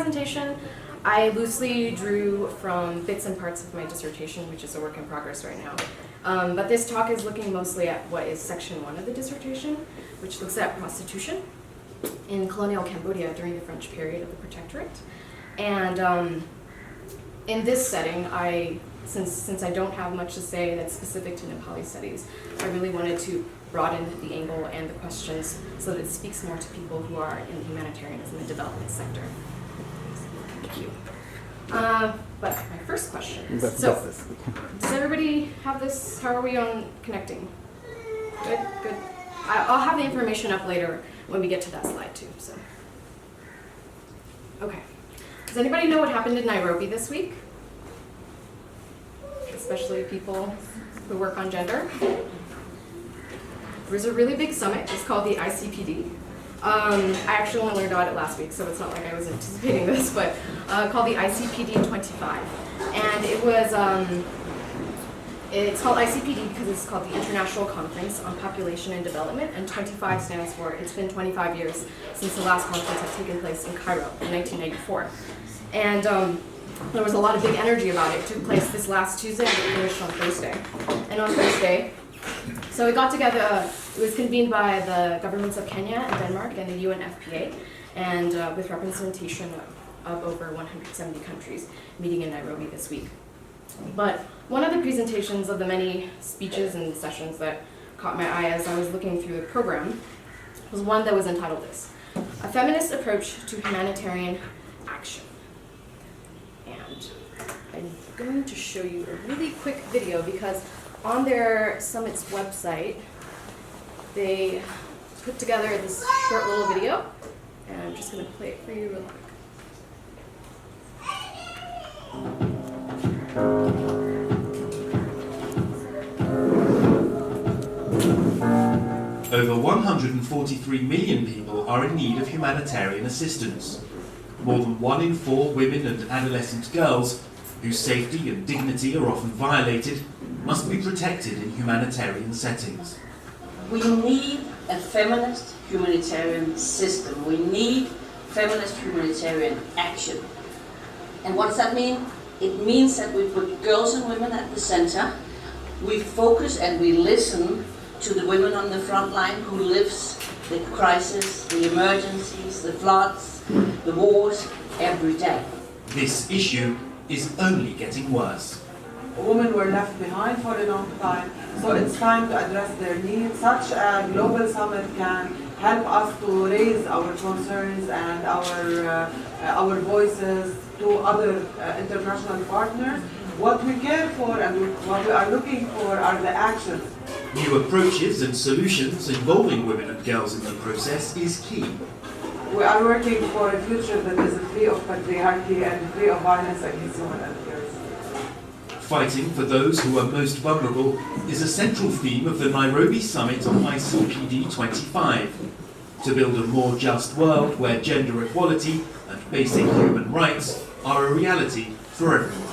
presentation, I loosely drew from bits and parts of my dissertation, which is a work in progress right now. But this talk is looking mostly at what is section 1 of the dissertation, which looks at prostitution in colonial Cambodia during the French period of the Protectorate. And in this setting, since I don't have much to say that's specific to Nepali studies, I really wanted to broaden the angle and the questions so that it speaks more to people who are in the humanitarianism and development sector. Thank you. But my first question is, so does everybody have this? How are we on connecting? Good, good. I'll have the information up later when we get to that slide too. So, okay. Does anybody know what happened in Nairobi this week? Especially people who work on gender. There was a really big summit. It's called the ICPD. I actually only learned about it last week, so it's not like I was anticipating this, but called the ICPD 25. And it was, it's called ICPD because it's called the International Conference on Population and Development, and 25 stands for, it's been 25 years since the last conference had taken place in Cairo in 1994. And there was a lot of big energy about it. It took place this last Tuesday and it finished on Thursday. And on Thursday, so it got together, it was convened by the governments of Kenya and Denmark and the UNFPA, and with representation of over 170 countries meeting in Nairobi this week. But one of the presentations of the many speeches and sessions that caught my eye as I was looking through the program was one that was entitled this, A Feminist Approach to Humanitarian Action. And I'm going to show you a really quick video because on their summit's website, they put together this short little video, and I'm just going to play it for you real quick. Over 143 million people are in need of humanitarian assistance. More than 1 in 4 women and adolescent girls, whose safety and dignity are often violated, must be protected in humanitarian settings. We need a feminist humanitarian system. We need feminist humanitarian action. And what does that mean? It means that we put girls and women at the center. We focus and we listen to the women on the front line who lives the crisis, the emergencies, the floods, the wars every day. This issue is only getting worse. Women were left behind for a long time, so it's time to address their needs. Such a global summit can help us to raise our concerns and our voices to other international partners. What we care for and what we are looking for are the actions. New approaches and solutions involving women and girls in the process is key. We are working for a future that is free of patriarchy and free of violence against women and girls. Fighting for those who are most vulnerable is a central theme of the Nairobi Summit on ICPD 25. To build a more just world where gender equality and basic human rights are a reality for everyone.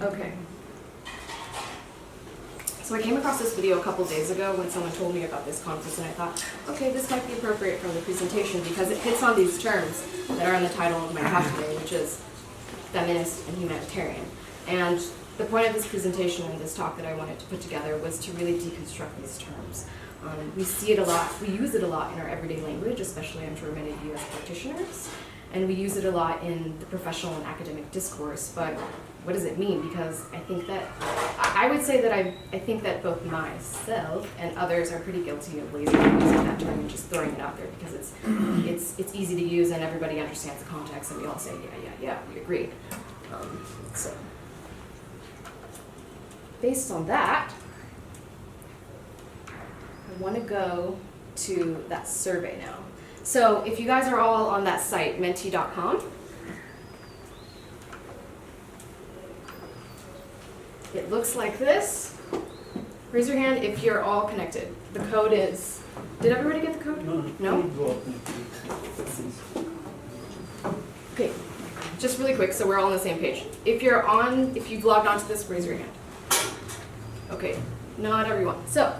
Okay. So I came across this video a couple days ago when someone told me about this conference, and I thought, okay, this might be appropriate for the presentation because it hits on these terms that are in the title of my talk today, which is feminist and humanitarian. And the point of this presentation and this talk that I wanted to put together was to really deconstruct these terms. We see it a lot, we use it a lot in our everyday language, especially I'm sure many of you as practitioners, and we use it a lot in the professional and academic discourse, but what does it mean? Because I think that, I would say that I think that both myself and others are pretty guilty of lazily using that term and just throwing it out there because it's easy to use and everybody understands the context and we all say, yeah, we agree. So, based on that, I want to go to that survey now. So if you guys are all on that site, menti.com, it looks like this. Raise your hand if you're all connected. The code is, did everybody get the code? No? Okay, just really quick, so we're all on the same page. If you've logged onto this, raise your hand. Okay, not everyone. So,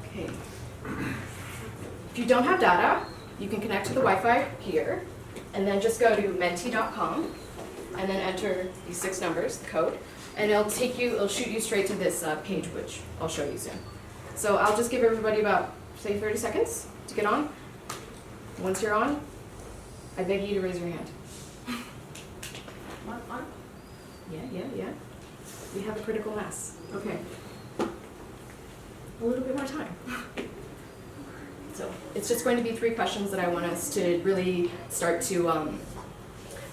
okay. If you don't have data, you can connect to the Wi-Fi here, and then just go to menti.com, and then enter these 6 numbers, the code, and it'll shoot you straight to this page, which I'll show you soon. So I'll just give everybody about, say, 30 seconds to get on. Once you're on, I beg you to raise your hand. On? Yeah. We have a critical mass. Okay. A little bit more time. So it's just going to be 3 questions that I want us to really start to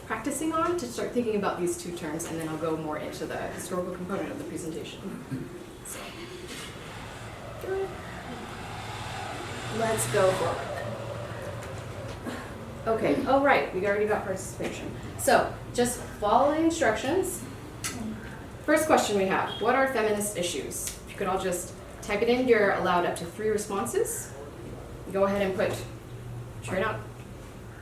practicing on, to start thinking about these 2 terms, and then I'll go more into the historical component of the presentation. So, let's go forward. Okay, oh right, we already got participation. So, just follow the instructions. First question we have, what are feminist issues? If you could all just type it in, you're allowed up to 3 responses. Go ahead and try not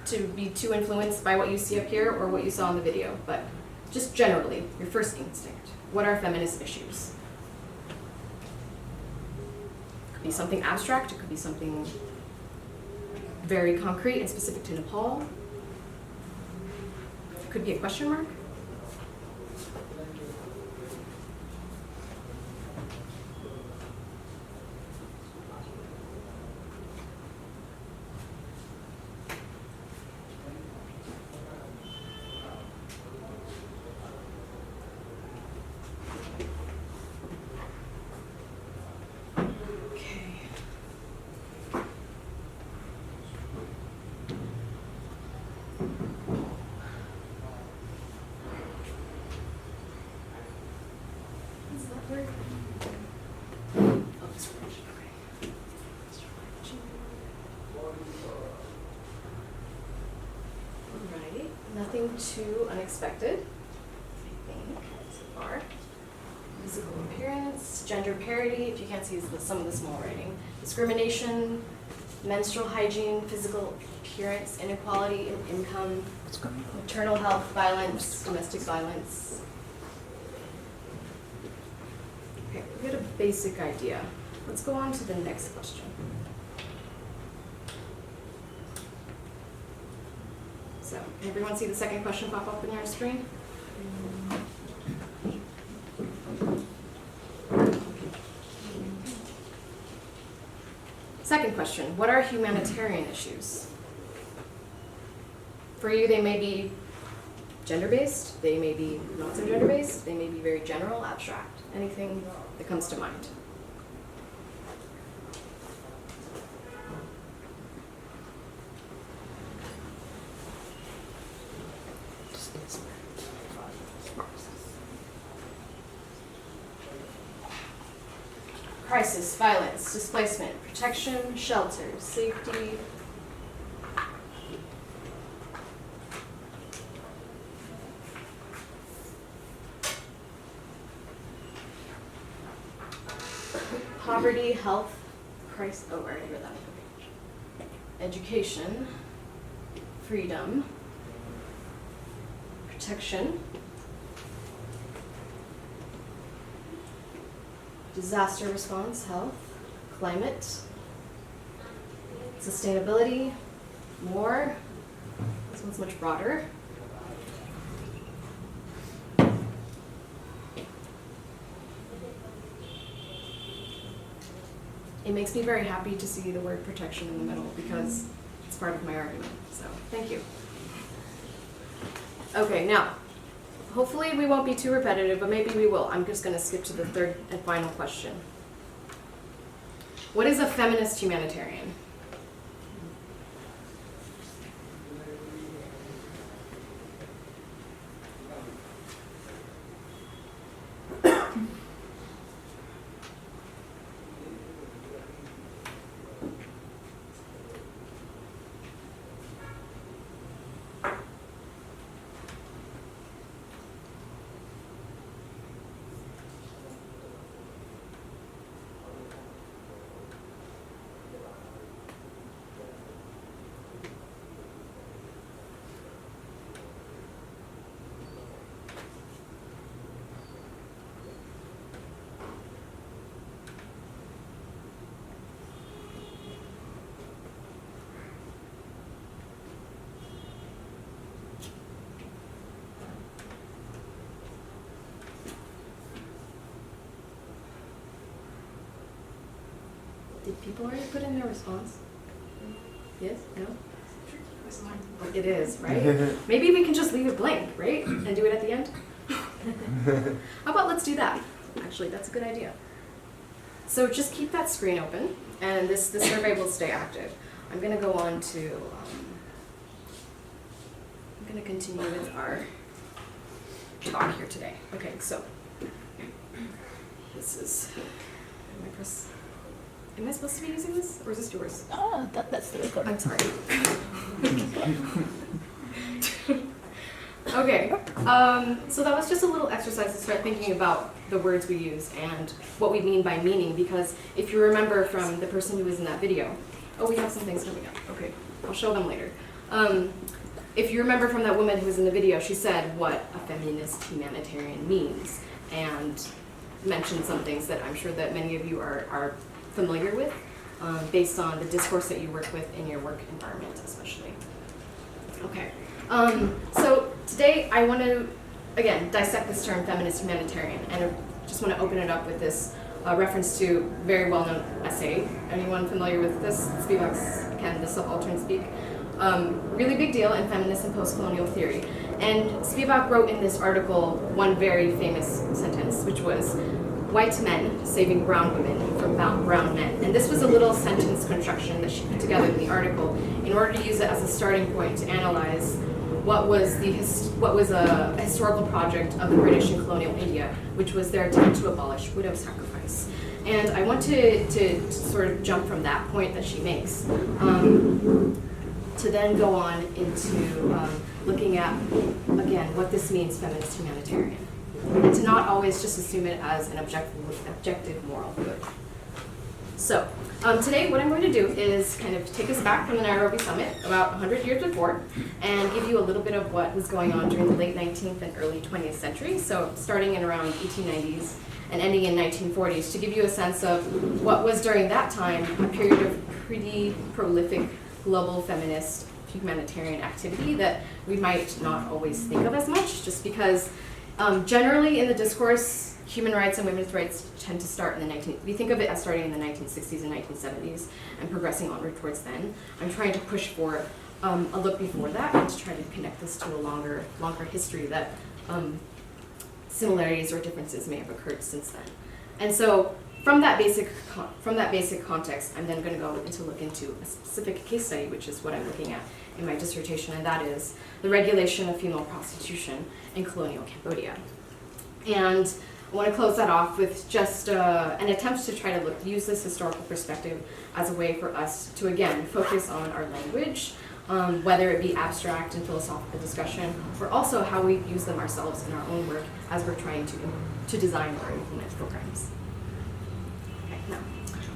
to be too influenced by what you see up here or what you saw in the video, but just generally, your first instinct. What are feminist issues? It could be something abstract, it could be something very concrete and specific to Nepal. It could be a question mark. Nothing too unexpected, I think, so far. Physical appearance, gender parity, if you can't see some of the small writing. Discrimination, menstrual hygiene, physical appearance, inequality in income, maternal health, violence, domestic violence. Okay, we get a basic idea. Let's go on to the next question. So, can everyone see the second question pop up on your screen? Second question, what are humanitarian issues? For you, they may be gender-based, they may be not so gender-based, they may be very general, abstract, anything that comes to mind. Crisis, violence, displacement, protection, shelter, safety. Poverty, health, crisis, oh, I already read that. Education, freedom, protection, disaster response, health, climate, sustainability, war. This one's much broader. It makes me very happy to see the word protection in the middle because it's part of my argument. So, thank you. Okay, now, hopefully we won't be too repetitive, but maybe we will. I'm just going to skip to the third and final question. What is a feminist humanitarian? Did people already put in their response? Yes? No? It is, right? Maybe we can just leave it blank, right? And do it at the end? How about let's do that? Actually, that's a good idea. So just keep that screen open, and this survey will stay active. I'm going to go on to, I'm going to continue with our talk here today. Okay, so this is, am I supposed to be using this, or is this yours? Oh, that's the record. I'm sorry. Okay, so that was just a little exercise to start thinking about the words we use and what we mean by meaning, because if you remember from the person who was in that video, oh, we have some things coming up. Okay, I'll show them later. If you remember from that woman who was in the video, she said what a feminist humanitarian means and mentioned some things that I'm sure that many of you are familiar with based on the discourse that you work with in your work environment especially. Okay, so today I want to, again, dissect this term feminist humanitarian, and I just want to open it up with this reference to a very well-known essay. Anyone familiar with this? Spivak's, again, the subaltern speak. Really big deal in feminist and post-colonial theory. And Spivak wrote in this article one very famous sentence, which was, "White men saving brown women from brown men." And this was a little sentence construction that she put together in the article in order to use it as a starting point to analyze what was a historical project of the British in colonial India, which was their attempt to abolish widow sacrifice. And I want to sort of jump from that point that she makes to then go on into looking at, again, what this means feminist humanitarian, and to not always just assume it as an objective moral good. So today what I'm going to do is kind of take us back from the Nairobi Summit about 100 years before and give you a little bit of what was going on during the late 19th and early 20th century, so starting in around 1890s and ending in 1940s, to give you a sense of what was during that time a period of pretty prolific global feminist humanitarian activity that we might not always think of as much, just because generally in the discourse, human rights and women's rights tend to start in the we think of it as starting in the 1960s and 1970s and progressing onward towards then. I'm trying to push for a look before that and to try to connect this to a longer history that similarities or differences may have occurred since then. And so from that basic context, I'm then going to go into look into a specific case study, which is what I'm looking at in my dissertation, and that is the regulation of female prostitution in colonial Cambodia. And I want to close that off with just an attempt to try to use this historical perspective as a way for us to, again, focus on our language, whether it be abstract and philosophical discussion, or also how we use them ourselves in our own work as we're trying to design or implement programs. Okay,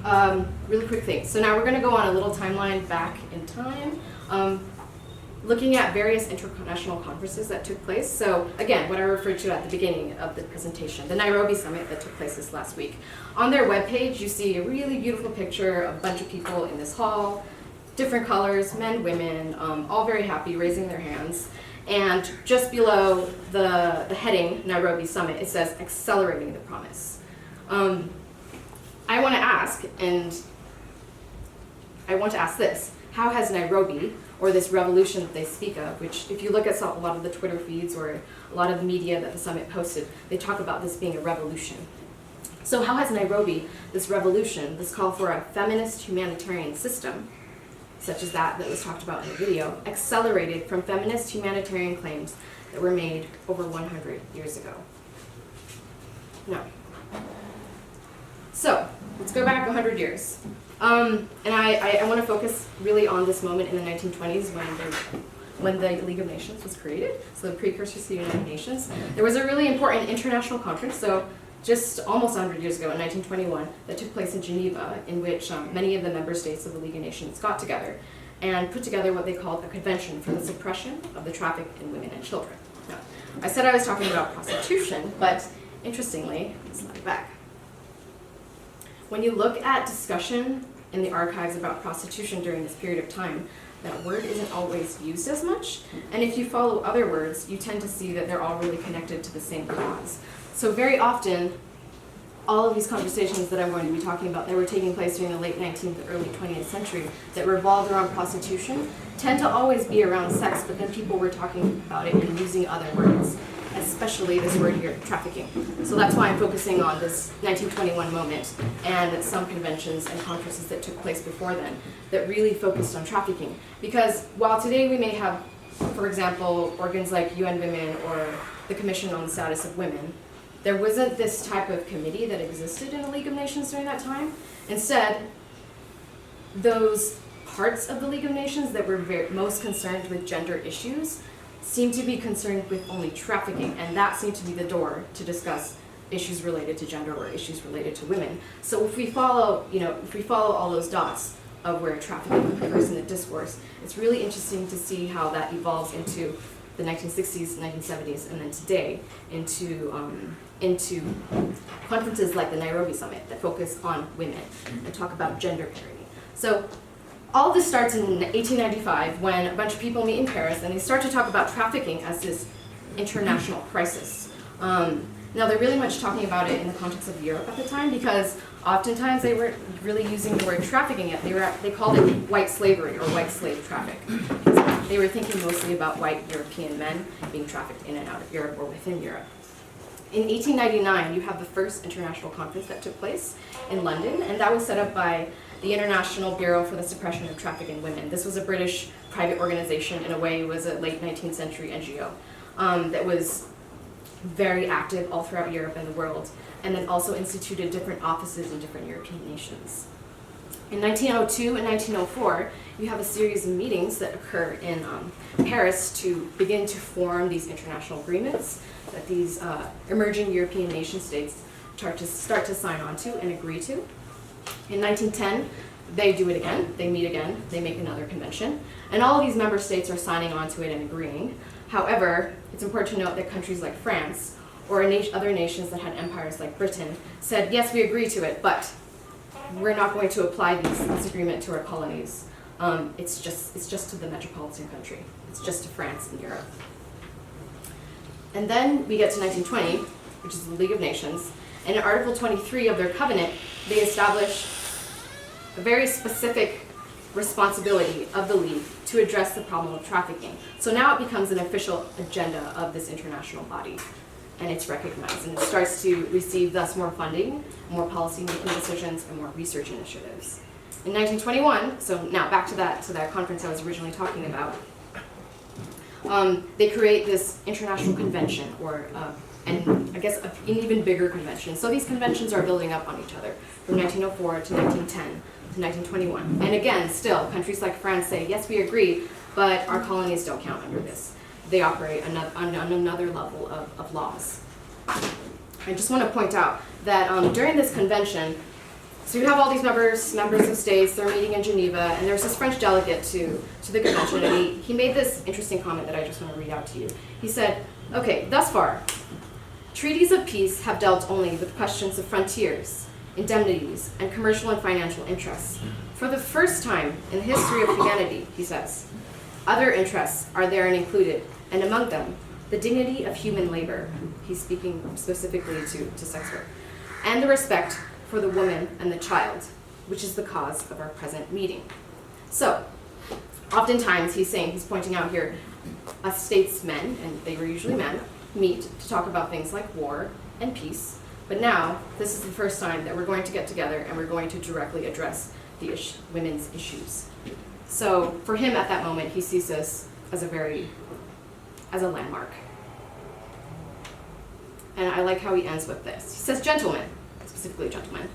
now, really quick thing. So now we're going to go on a little timeline back in time, looking at various international conferences that took place. So again, what I referred to at the beginning of the presentation, the Nairobi Summit that took place this last week. On their webpage, you see a really beautiful picture of a bunch of people in this hall, different colors, men, women, all very happy, raising their hands. And just below the heading, Nairobi Summit, it says, "Accelerating the Promise." I want to ask this: how has Nairobi, or this revolution that they speak of, which if you look at a lot of the Twitter feeds or a lot of the media that the summit posted, they talk about this being a revolution. So how has Nairobi, this revolution, this call for a feminist humanitarian system, such as that was talked about in the video, accelerated from feminist humanitarian claims that were made over 100 years ago? No. So let's go back 100 years. And I want to focus really on this moment in the 1920s when the League of Nations was created, so the precursor to the United Nations. There was a really important international conference, so just almost 100 years ago in 1921, that took place in Geneva, in which many of the member states of the League of Nations got together and put together what they called a convention for the suppression of the traffic in women and children. Now, I said I was talking about prostitution, but interestingly, slide back. When you look at discussion in the archives about prostitution during this period of time, that word isn't always used as much. And if you follow other words, you tend to see that they're all really connected to the same cause. So very often, all of these conversations that I'm going to be talking about that were taking place during the late 19th and early 20th century that revolved around prostitution tend to always be around sex, but then people were talking about it and using other words, especially this word here, trafficking. So that's why I'm focusing on this 1921 moment and some conventions and conferences that took place before then that really focused on trafficking. Because while today we may have, for example, organs like UN Women or the Commission on the Status of Women, there wasn't this type of committee that existed in the League of Nations during that time. Instead, those parts of the League of Nations that were most concerned with gender issues seemed to be concerned with only trafficking, and that seemed to be the door to discuss issues related to gender or issues related to women. So if we follow, all those dots of where trafficking occurs in the discourse, it's really interesting to see how that evolves into the 1960s, 1970s, and then today into conferences like the Nairobi Summit that focus on women and talk about gender parity. So all this starts in 1895 when a bunch of people meet in Paris and they start to talk about trafficking as this international crisis. Now they're really much talking about it in the context of Europe at the time because oftentimes they weren't really using the word trafficking yet. They called it white slavery or white slave traffic. They were thinking mostly about white European men being trafficked in and out of Europe or within Europe. In 1899, you have the first international conference that took place in London, and that was set up by the International Bureau for the Suppression of Traffic in Women. This was a British private organization. In a way, it was a late 19th century NGO that was very active all throughout Europe and the world, and then also instituted different offices in different European nations. In 1902 and 1904, you have a series of meetings that occur in Paris to begin to form these international agreements that these emerging European nation states start to sign on to and agree to. In 1910, they do it again, they meet again, they make another convention, and all of these member states are signing on to it and agreeing. However, it's important to note that countries like France or other nations that had empires like Britain said, yes, we agree to it, but we're not going to apply this agreement to our colonies. It's just to the metropolitan country. It's just to France and Europe. And then we get to 1920, which is the League of Nations, and in Article 23 of their covenant, they establish a very specific responsibility of the League to address the problem of trafficking. So now it becomes an official agenda of this international body, and it's recognized, and it starts to receive thus more funding, more policy-making decisions, and more research initiatives. In 1921, so now back to that conference I was originally talking about, they create this international convention, and I guess an even bigger convention. So these conventions are building up on each other from 1904 to 1910 to 1921. And again, still, countries like France say, yes, we agree, but our colonies don't count under this. They operate on another level of laws. I just want to point out that during this convention, so you have all these members of states, they're meeting in Geneva, and there's this French delegate to the convention, and he made this interesting comment that I just want to read out to you. He said, okay, thus far, treaties of peace have dealt only with questions of frontiers, indemnities, and commercial and financial interests. For the first time in the history of humanity, he says, other interests are there and included, and among them, the dignity of human labor. He's speaking specifically to sex work, and the respect for the woman and the child, which is the cause of our present meeting. So, oftentimes he's pointing out here, statesmen, and they were usually men, meet to talk about things like war and peace, but now this is the first time that we're going to get together and we're going to directly address the women's issues. So for him at that moment, he sees this as a landmark. And I like how he ends with this. He says, gentlemen, specifically gentlemen,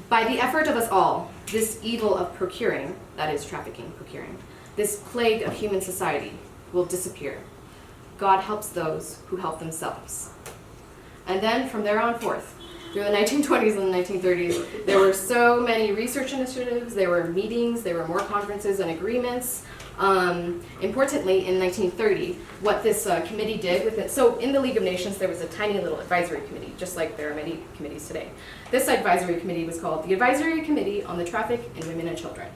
by the effort of us all, this evil of procuring, that is trafficking, procuring, this plague of human society will disappear. God helps those who help themselves. And then from there on forth, through the 1920s and the 1930s, there were so many research initiatives, there were meetings, there were more conferences and agreements. Importantly, in 1930, what this committee did with it, so in the League of Nations, there was a tiny little advisory committee, just like there are many committees today. This advisory committee was called the Advisory Committee on the Traffic in Women and Children.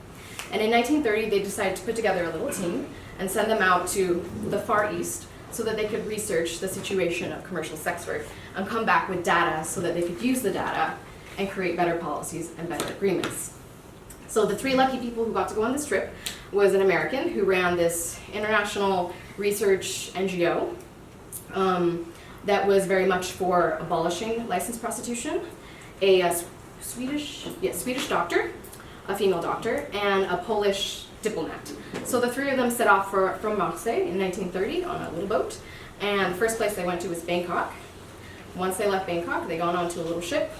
And in 1930, they decided to put together a little team and send them out to the Far East so that they could research the situation of commercial sex work and come back with data so that they could use the data and create better policies and better agreements. So the 3 lucky people who got to go on this trip was an American who ran this international research NGO that was very much for abolishing licensed prostitution, a Swedish doctor, a female doctor, and a Polish diplomat. So the 3 of them set off from Marseille in 1930 on a little boat, and the first place they went to was Bangkok. Once they left Bangkok, they got onto a little ship,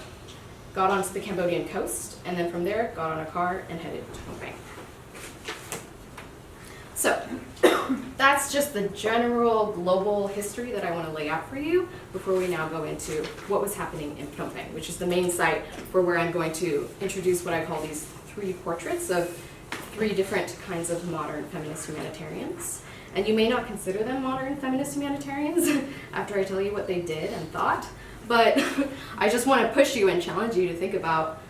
got onto the Cambodian coast, and then from there got on a car and headed to Phnom Penh. So that's just the general global history that I want to lay out for you before we now go into what was happening in Phnom Penh, which is the main site for where I'm going to introduce what I call these 3 portraits of 3 different kinds of modern feminist humanitarians. And you may not consider them modern feminist humanitarians after I tell you what they did and thought, but I just want to push you and challenge you to think about,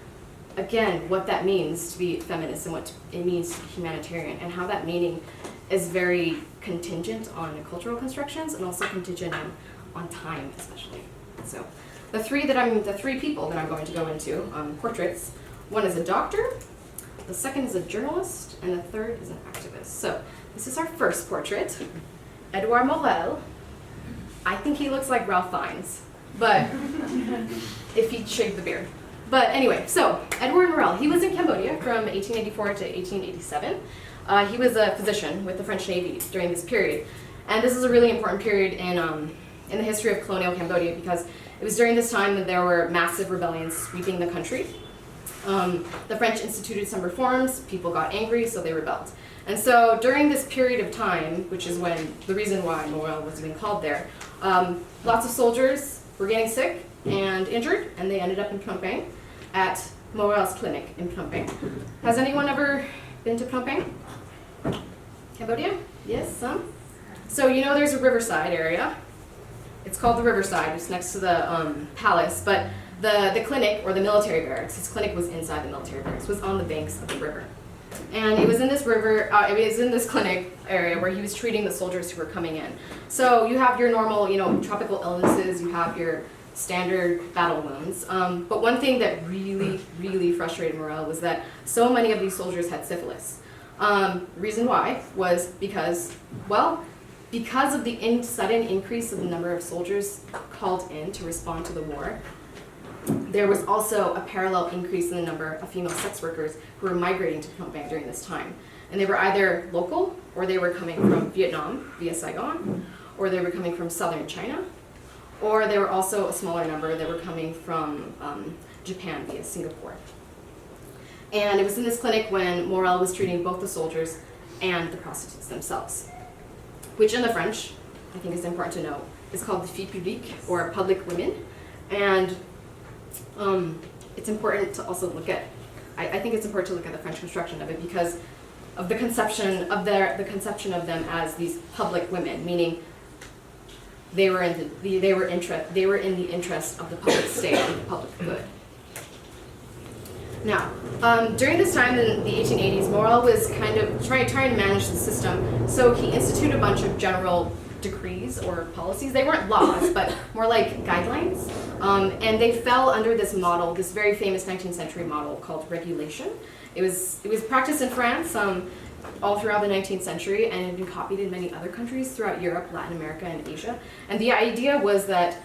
again, what that means to be feminist and what it means to be humanitarian, and how that meaning is very contingent on cultural constructions and also contingent on time, especially. So the 3 people that I'm going to go into, portraits, one is a doctor, the second is a journalist, and the third is an activist. So this is our first portrait, Edouard Morel. I think he looks like Ralph Fiennes, but if he shaved the beard. But anyway, so Edouard Morel, he was in Cambodia from 1884 to 1887. He was a physician with the French Navy during this period. And this is a really important period in the history of colonial Cambodia, because it was during this time that there were massive rebellions sweeping the country. The French instituted some reforms, people got angry, so they rebelled. And so during this period of time, which is when the reason why Morel was even called there, lots of soldiers were getting sick and injured, and they ended up in Phnom Penh at Morel's clinic in Phnom Penh. Has anyone ever been to Phnom Penh? Cambodia? Yes, some? So you know there's a riverside area. It's called the Riverside. It's next to the palace, but the clinic, or the military barracks, his clinic was inside the military barracks, was on the banks of the river. And it was in this river, it was in this clinic area where he was treating the soldiers who were coming in. So you have your normal, tropical illnesses, you have your standard battle wounds. But one thing that really, really frustrated Morel was that so many of these soldiers had syphilis. Reason why was because of the sudden increase of the number of soldiers called in to respond to the war, there was also a parallel increase in the number of female sex workers who were migrating to Phnom Penh during this time. And they were either local, or they were coming from Vietnam via Saigon, or they were coming from southern China, or there were also a smaller number that were coming from Japan via Singapore. And it was in this clinic when Morel was treating both the soldiers and the prostitutes themselves, which in the French, I think is important to know, is called the filles publiques, or public women. And it's important to also look at, I think it's important to look at the French construction of it because of the conception of them as these public women, meaning they were in the interest of the public state and the public good. Now, during this time in the 1880s, Morel was kind of trying to manage the system, so he instituted a bunch of general decrees or policies. They weren't laws, but more like guidelines. And they fell under this model, this very famous 19th century model called regulation. It was practiced in France all throughout the 19th century, and it had been copied in many other countries throughout Europe, Latin America, and Asia. And the idea was that,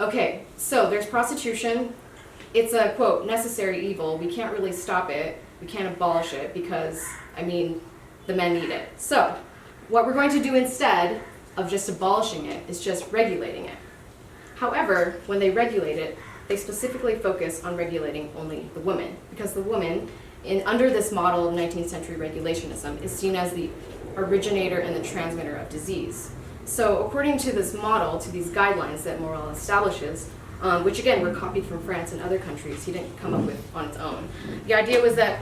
okay, so there's prostitution. It's a, quote, necessary evil. We can't really stop it. We can't abolish it because, the men need it. So what we're going to do instead of just abolishing it is just regulating it. However, when they regulate it, they specifically focus on regulating only the woman, because the woman, under this model of 19th century regulationism, is seen as the originator and the transmitter of disease. So according to this model, to these guidelines that Morel establishes, which again were copied from France and other countries, he didn't come up with on its own. The idea was that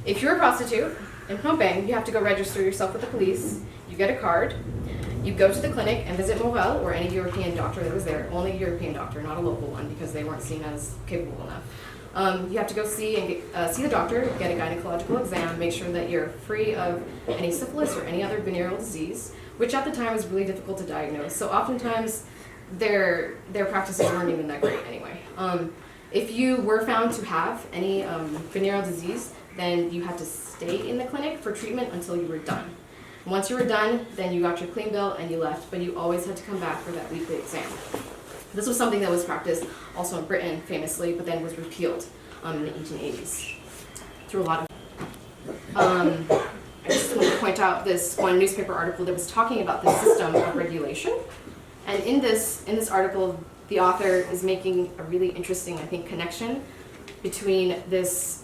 if you're a prostitute in Phnom Penh, you have to go register yourself with the police, you get a card, you go to the clinic and visit Morel or any European doctor that was there, only a European doctor, not a local one, because they weren't seen as capable enough. You have to go see the doctor, get a gynecological exam, make sure that you're free of any syphilis or any other venereal disease, which at the time was really difficult to diagnose. So oftentimes their practices weren't even that great anyway. If you were found to have any venereal disease, then you had to stay in the clinic for treatment until you were done. Once you were done, then you got your clean bill and you left, but you always had to come back for that weekly exam. This was something that was practiced also in Britain famously, but then was repealed in the 1880s through a lot of. I just want to point out this one newspaper article that was talking about the system of regulation, and in this article, the author is making a really interesting, I think, connection between this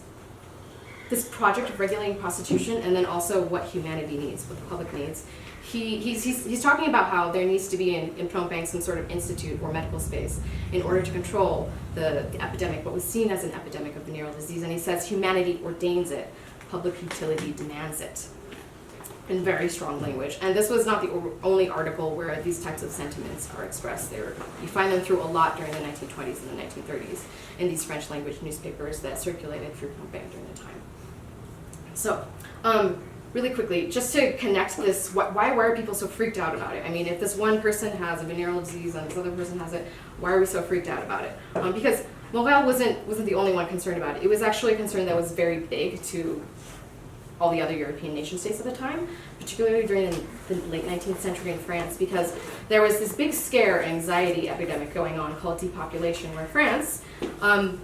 project of regulating prostitution and then also what humanity needs, what the public needs. He's talking about how there needs to be in Phnom Penh some sort of institute or medical space in order to control the epidemic, what was seen as an epidemic of venereal disease, and he says humanity ordains it, public utility demands it, in very strong language. And this was not the only article where these types of sentiments are expressed. You find them through a lot during the 1920s and the 1930s in these French language newspapers that circulated through Phnom Penh during the time. So, really quickly, just to connect this, why are people so freaked out about it? I mean, if this one person has a venereal disease and this other person has it, why are we so freaked out about it? Because Morel wasn't the only one concerned about it. It was actually a concern that was very big to all the other European nation states at the time, particularly during the late 19th century in France, because there was this big scare anxiety epidemic going on called depopulation, where France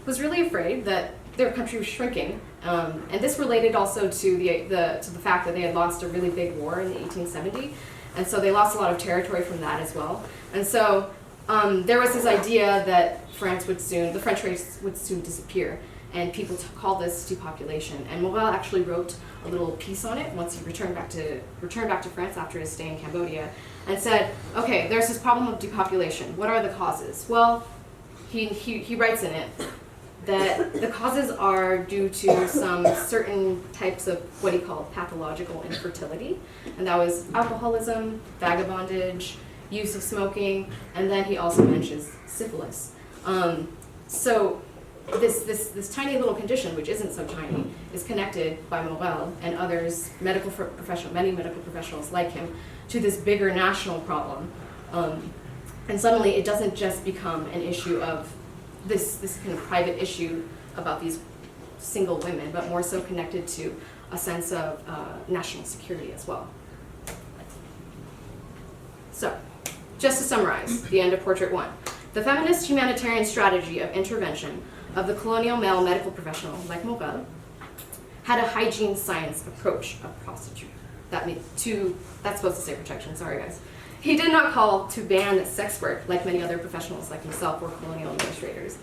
was really afraid that their country was shrinking, and this related also to the fact that they had lost a really big war in the 1870s, and so they lost a lot of territory from that as well. And so there was this idea that the French race would soon disappear, and people call this depopulation. And Morel actually wrote a little piece on it once he returned back to France after his stay in Cambodia, and said, okay, there's this problem of depopulation. What are the causes? Well, he writes in it that the causes are due to some certain types of what he called pathological infertility, and that was alcoholism, vagabondage, use of smoking, and then he also mentions syphilis. So this tiny little condition, which isn't so tiny, is connected by Morel and others, many medical professionals like him, to this bigger national problem. And suddenly it doesn't just become an issue of this kind of private issue about these single women, but more so connected to a sense of national security as well. So, just to summarize, the end of Portrait 1. The feminist humanitarian strategy of intervention of the colonial male medical professional, like Morel, had a hygiene science approach of prostitute. That's supposed to say protection, sorry guys. He did not call to ban sex work like many other professionals like himself or colonial administrators,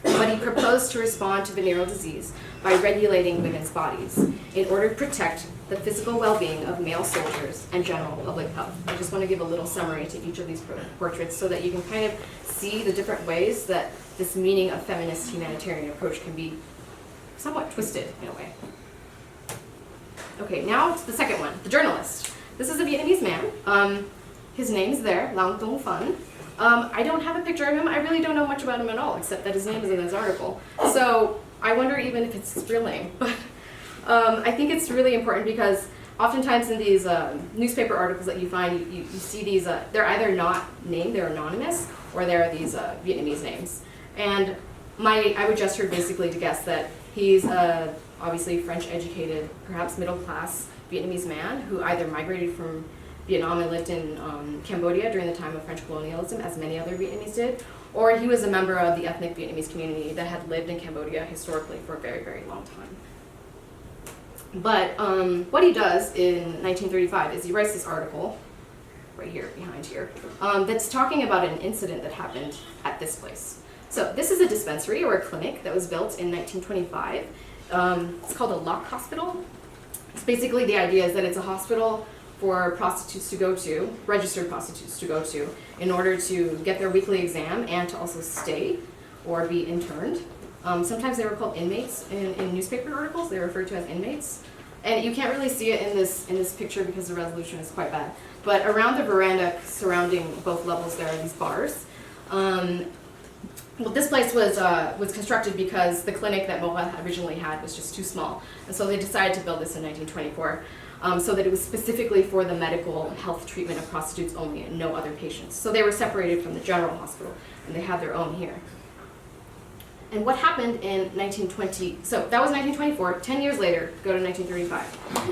but he proposed to respond to venereal disease by regulating women's bodies in order to protect the physical well-being of male soldiers and general public health. I just want to give a little summary to each of these portraits so that you can kind of see the different ways that this meaning of feminist humanitarian approach can be somewhat twisted in a way. Okay, now to the second one, the journalist. This is a Vietnamese man. His name's there, Lang Dong Phan. I don't have a picture of him. I really don't know much about him at all, except that his name is in this article. So I wonder even if it's his real name. But I think it's really important because oftentimes in these newspaper articles that you find, you see these, they're either not named, they're anonymous, or there are these Vietnamese names. And I would gesture basically to guess that he's obviously French-educated, perhaps middle-class Vietnamese man who either migrated from Vietnam and lived in Cambodia during the time of French colonialism, as many other Vietnamese did, or he was a member of the ethnic Vietnamese community that had lived in Cambodia historically for a very, very long time. But what he does in 1935 is he writes this article, right here, behind here, that's talking about an incident that happened at this place. So this is a dispensary or a clinic that was built in 1925. It's called a Lock Hospital. It's basically the idea is that it's a hospital for prostitutes to go to, registered prostitutes to go to, in order to get their weekly exam and to also stay or be interned. Sometimes they were called inmates in newspaper articles. They're referred to as inmates. And you can't really see it in this picture because the resolution is quite bad. But around the veranda surrounding both levels there are these bars. Well, this place was constructed because the clinic that Morel originally had was just too small. And so they decided to build this in 1924 so that it was specifically for the medical health treatment of prostitutes only and no other patients. So they were separated from the general hospital and they had their own here. And what happened in 1920, so that was 1924, 10 years later, go to 1935.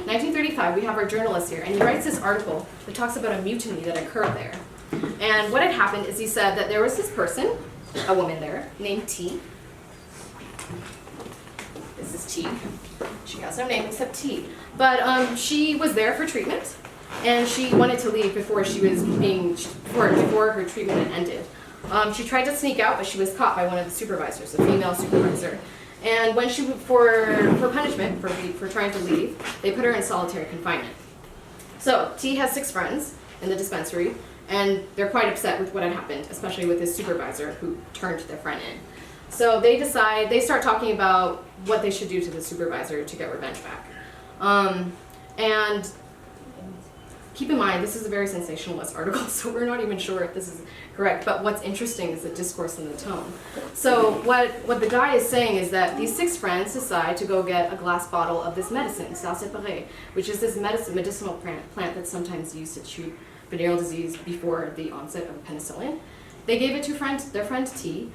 1935, we have our journalist here, and he writes this article that talks about a mutiny that occurred there. And what had happened is he said that there was this person, a woman there, named T. This is T. She has no name except T. But she was there for treatment, and she wanted to leave before she was before her treatment had ended. She tried to sneak out, but she was caught by one of the supervisors, a female supervisor. And when she, for punishment, for trying to leave, they put her in solitary confinement. So T has 6 friends in the dispensary, and they're quite upset with what had happened, especially with his supervisor who turned their friend in. So they start talking about what they should do to the supervisor to get revenge back. And keep in mind, this is a very sensationalist article, so we're not even sure if this is correct, but what's interesting is the discourse and the tone. So what the guy is saying is that these 6 friends decide to go get a glass bottle of this medicine, sal séparé, which is this medicinal plant that's sometimes used to treat venereal disease before the onset of penicillin. They gave it to their friend T.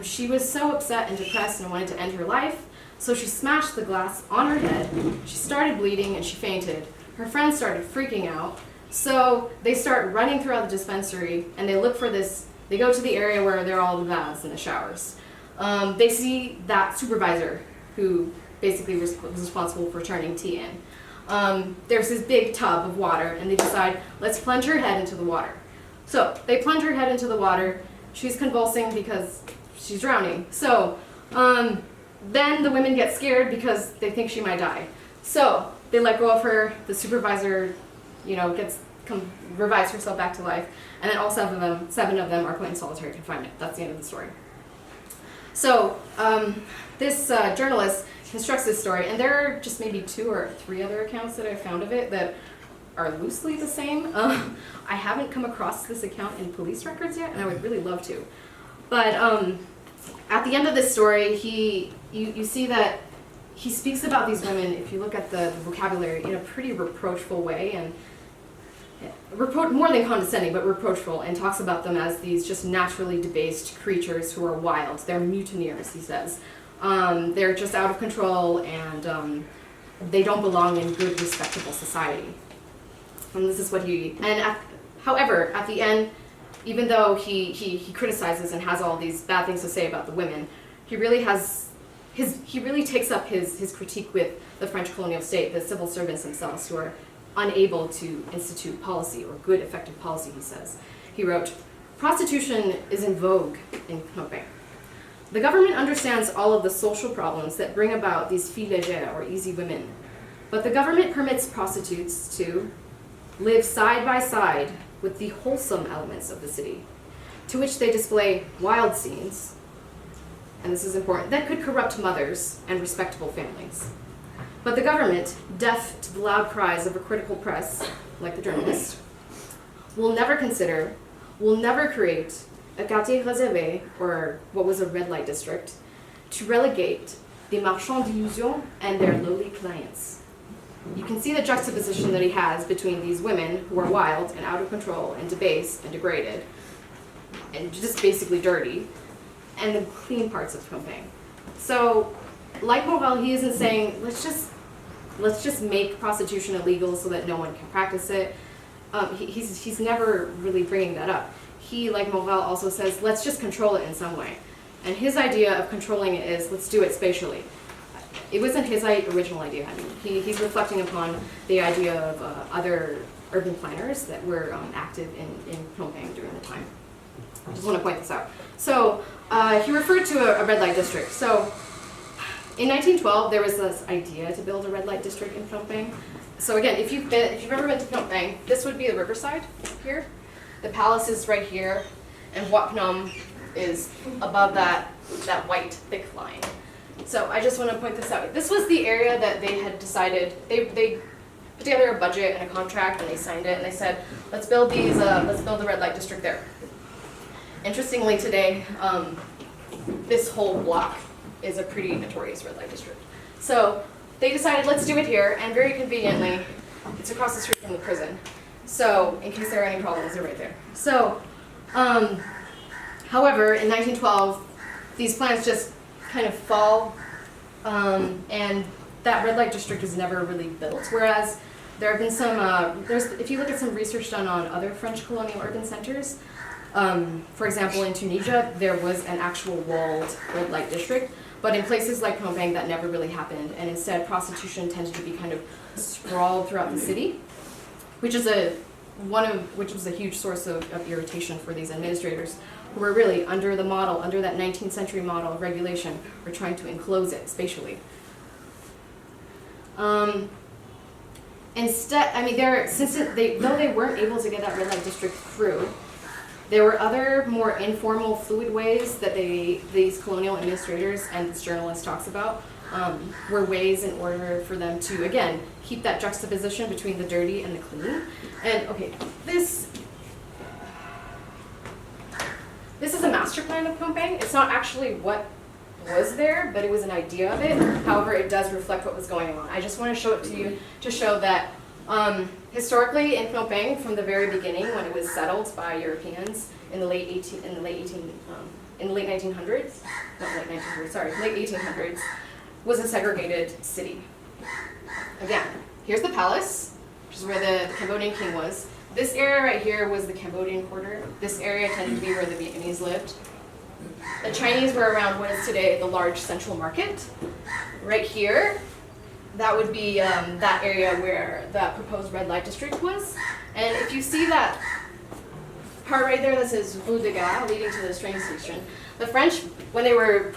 She was so upset and depressed and wanted to end her life, so she smashed the glass on her head. She started bleeding and she fainted. Her friends started freaking out, so they start running throughout the dispensary and they look for this. They go to the area where there are all the baths and the showers. They see that supervisor who basically was responsible for turning T in. There's this big tub of water and they decide, let's plunge her head into the water. So they plunge her head into the water. She's convulsing because she's drowning. So then the women get scared because they think she might die. So they let go of her. The supervisor, revives herself back to life, and then all 7 of them are put in solitary confinement. That's the end of the story. So this journalist constructs this story, and there are just maybe 2 or 3 other accounts that I found of it that are loosely the same. I haven't come across this account in police records yet, and I would really love to. But at the end of this story, you see that he speaks about these women, if you look at the vocabulary, in a pretty reproachful way, and more than condescending, but reproachful, and talks about them as these just naturally debased creatures who are wild. They're mutineers, he says. They're just out of control, and they don't belong in good, respectable society. And this is what however, at the end, even though he criticizes and has all these bad things to say about the women, he really takes up his critique with the French colonial state, the civil servants themselves, who are unable to institute policy, or good, effective policy, he says. He wrote, "Prostitution is in vogue in Phnom Penh. The government understands all of the social problems that bring about these filles légères, or easy women, but the government permits prostitutes to live side by side with the wholesome elements of the city, to which they display wild scenes," and this is important, "that could corrupt mothers and respectable families. But the government, deaf to the loud cries of a critical press, like the journalist, will never create a quartier réservé, or what was a red light district, to relegate the marchands d'illusion and their lowly clients." You can see the juxtaposition that he has between these women who are wild and out of control and debased and degraded and just basically dirty, and the clean parts of Phnom Penh. So, like Morel, he isn't saying, let's just make prostitution illegal so that no one can practice it. He's never really bringing that up. He, like Morel, also says, let's just control it in some way. And his idea of controlling it is, let's do it spatially. It wasn't his original idea. I mean, he's reflecting upon the idea of other urban planners that were active in Phnom Penh during the time. I just want to point this out. So he referred to a red light district. So in 1912, there was this idea to build a red light district in Phnom Penh. So again, if you've ever been to Phnom Penh, this would be the riverside here. The palace is right here, and Wat Phnom is above that white thick line. So I just want to point this out. This was the area that they had decided, they put together a budget and a contract, and they signed it, and they said, let's build the red light district there. Interestingly today, this whole block is a pretty notorious red light district. So they decided, let's do it here, and very conveniently, it's across the street from the prison. So in case there are any problems, they're right there. So, however, in 1912, these plans just kind of fall, and that red light district was never really built. Whereas there have been some, if you look at some research done on other French colonial urban centers, for example, in Tunisia, there was an actual walled red light district, but in places like Phnom Penh, that never really happened, and instead prostitution tended to be kind of sprawled throughout the city, which was a huge source of irritation for these administrators, who were really under the model, under that 19th century model of regulation, were trying to enclose it spatially. Instead, I mean, though they weren't able to get that red light district through, there were other more informal, fluid ways that these colonial administrators and this journalist talks about were ways in order for them to, again, keep that juxtaposition between the dirty and the clean. And okay, this is a master plan of Phnom Penh. It's not actually what was there, but it was an idea of it. However, it does reflect what was going on. I just want to show it to you to show that historically in Phnom Penh, from the very beginning, when it was settled by Europeans in the late 1800s, was a segregated city. Again, here's the palace, which is where the Cambodian king was. This area right here was the Cambodian quarter. This area tended to be where the Vietnamese lived. The Chinese were around what is today the large central market. Right here, that would be that area where that proposed red light district was. And if you see that part right there that says Rue de Gare, leading to the train station, the French, when they were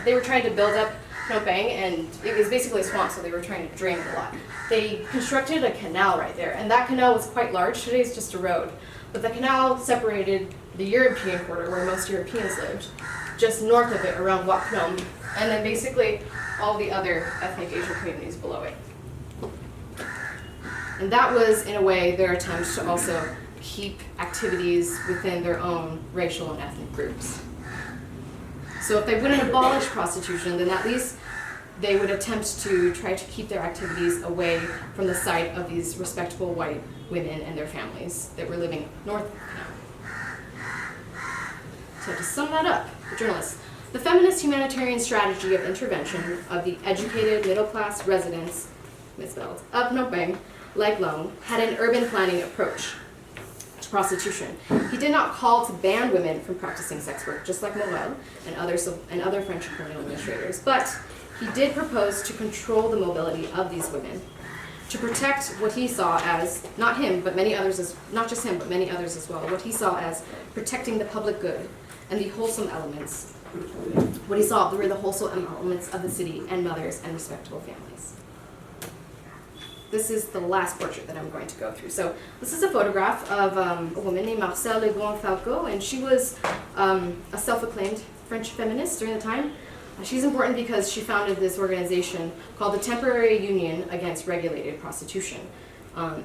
they were trying to build up Phnom Penh, and it was basically a swamp, so they were trying to drain it a lot. They constructed a canal right there, and that canal was quite large. Today it's just a road. But the canal separated the European quarter, where most Europeans lived, just north of it, around Wat Phnom, and then basically all the other ethnic Asian communities below it. And that was, in a way, their attempt to also keep activities within their own racial and ethnic groups. So if they wouldn't abolish prostitution, then at least they would attempt to try to keep their activities away from the sight of these respectable white women and their families that were living north of the canal. So to sum that up, the journalist, the feminist humanitarian strategy of intervention of the educated middle-class residents, misspelled, of Phnom Penh, like Long, had an urban planning approach to prostitution. He did not call to ban women from practicing sex work, just like Morel and other French colonial administrators, but he did propose to control the mobility of these women, to protect what he saw as, not him, but many others, not just him, but many others as well, what he saw as protecting the public good and the wholesome elements. What he saw were the wholesome elements of the city and mothers and respectable families. This is the last portrait that I'm going to go through. So this is a photograph of a woman named Marcel Le Grand Falco, and she was a self-acclaimed French feminist during the time. She's important because she founded this organization called the Temporary Union Against Regulated Prostitution.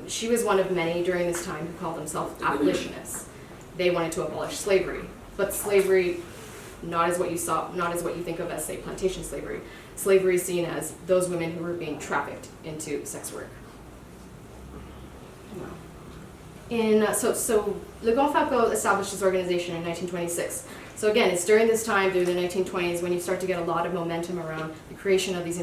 She was one of many during this time who called themselves abolitionists. They wanted to abolish slavery, but slavery not as what you think of as, say, plantation slavery. Slavery is seen as those women who were being trafficked into sex work. So Le Grand Falco established his organization in 1926. So again, it's during this time, during the 1920s, when you start to get a lot of momentum around the creation of these